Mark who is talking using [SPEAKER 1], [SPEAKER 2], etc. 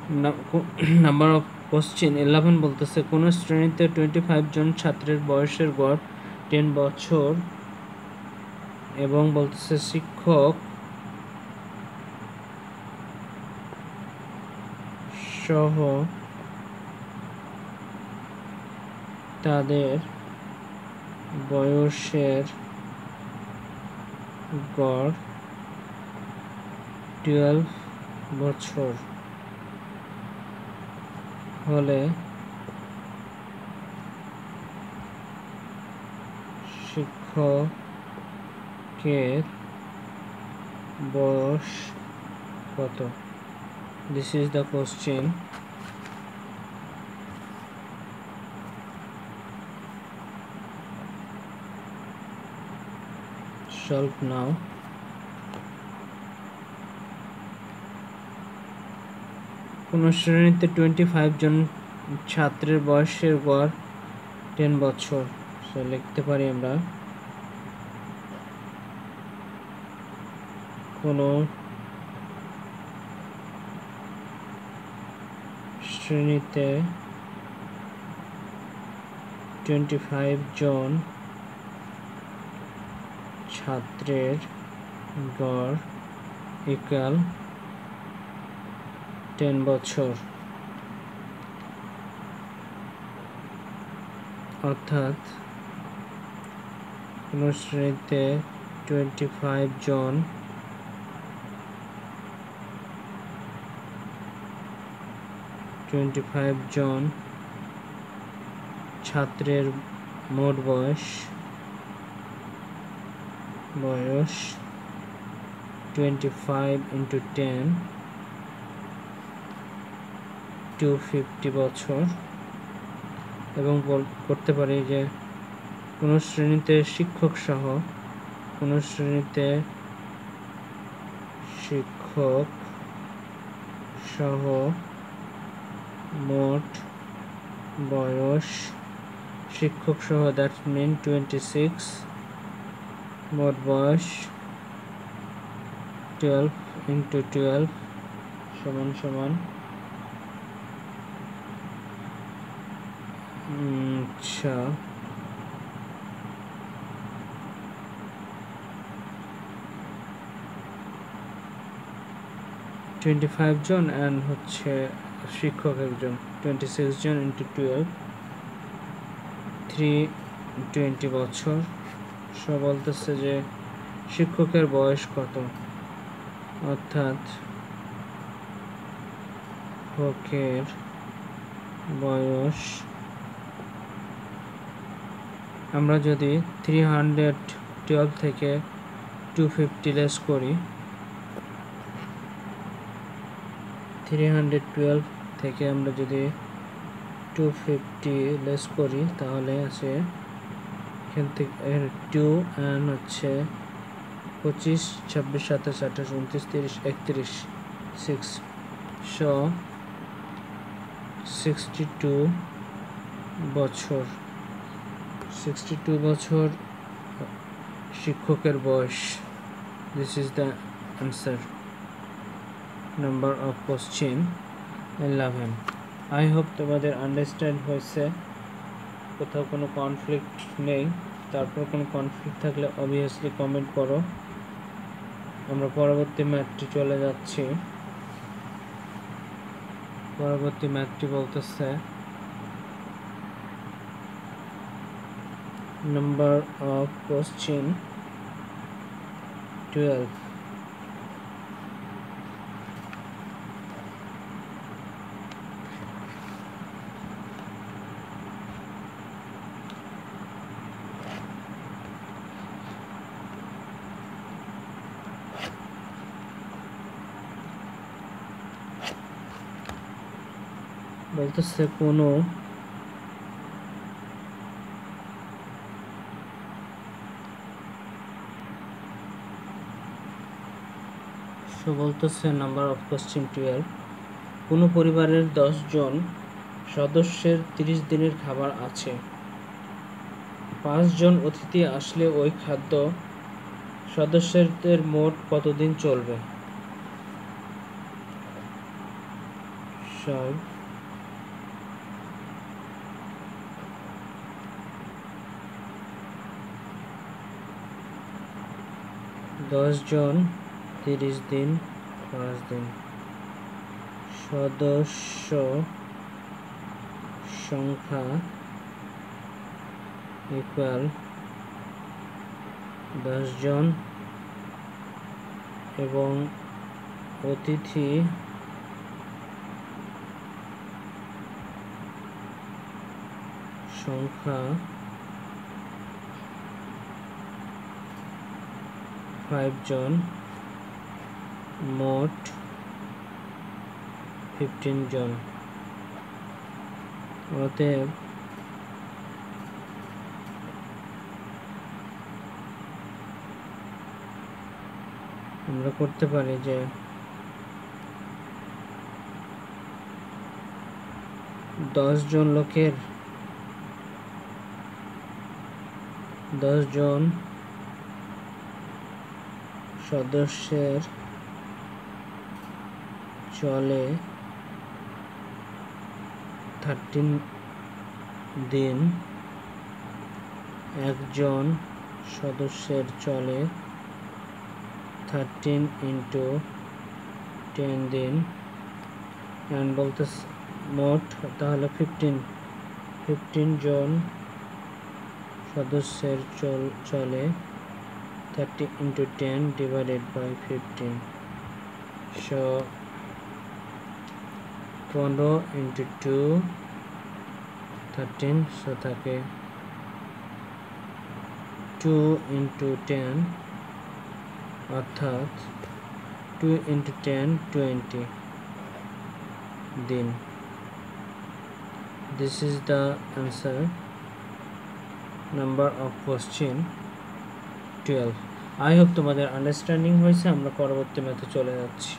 [SPEAKER 1] Number of question 11 বলতেছে কোন শ্রেণীতে 25 জন ছাত্রের বয়সের গড় 10 বছর এবং বলতেছে শিক্ষক সহ তাদের বয়সের গড় 12 বছর হলে শিক্ষকের বয়স কত? This is the question. Solve now. কোন শ্রেণীতে 25 জন ছাত্রের বয়সের গড় 10 বছর। সো লিখতে পারি আমরা কোন শ্রেণীতে 25 জন ছাত্রের গড় ইকুয়াল 10 বছর, অর্থাৎ কোন শ্রেণীতে 25 জন ছাত্রের মোট বয়স 25 into 10 250 বছর, এবং করতে পারি যে কোন শ্রেণীতে শিক্ষক সহ মোট বয়স দ্যাট মিন 26 মোট বয়স 12 into 12 সমান আচ্ছা 25 জন and হচ্ছে শিক্ষক একজন 26 জন into 12 320 বছর। সো বলতেছে যে শিক্ষকের বয়স কত, অর্থাৎ শিক্ষকের বয়স আমরা যদি 312 থেকে 250 লেস করি, 312 থেকে আমরা যদি 250 লেস করি তাহলে আছে এখান থেকে 2 and হচ্ছে 25 26 27 28 29 30 31 6 সো 62 বছর শিক্ষকের বয়স। This is the answer. Number of question 11। I hope তোমাদের আন্ডারস্ট্যান্ড হয়েছে, কোথাও কোনো কনফ্লিক্ট নেই। তারপর কোনো কনফ্লিক্ট থাকলে অবভিয়াসলি কমেন্ট করো। আমরা পরবর্তী ম্যাথটি চলে যাচ্ছি। পরবর্তী ম্যাথটি বলতেছে নাম্বার অফ কোশ্চেন 12। বলতেছে কোনো বলতেছে নাম্বার অফ কোশ্চেন 12। কোনো পরিবারের 10 জন সদস্যের 30 দিনের খাবার আছে। 5 জন অতিথি আসলে ওই খাদ্য সদস্যদের মোট কতদিন চলবে? 5 10 জন 30 দিন 5 দিন সদস্য সংখ্যা ইকুয়াল 10 জন এবং অতিথি সংখ্যা 5 জন মোট 15 জন অতএব আমরা করতে পারি যে 10 জন লোকের 10 জন সদস্যের চলে 13 দিন একজন সদস্যের চলে 13 into 10 দিন and বলতে মোট তাহলে 15 জন সদস্যের চলে 30 into 10 divided by 15 so 15 into 2 13 so থাকে 2 into 10 অর্থাৎ 2 into 10 20 দিন this is the answer number of question 12 I hope তোমাদের আন্ডারস্ট্যান্ডিং হয়েছে আমরা পরবর্তী ম্যাথে চলে যাচ্ছি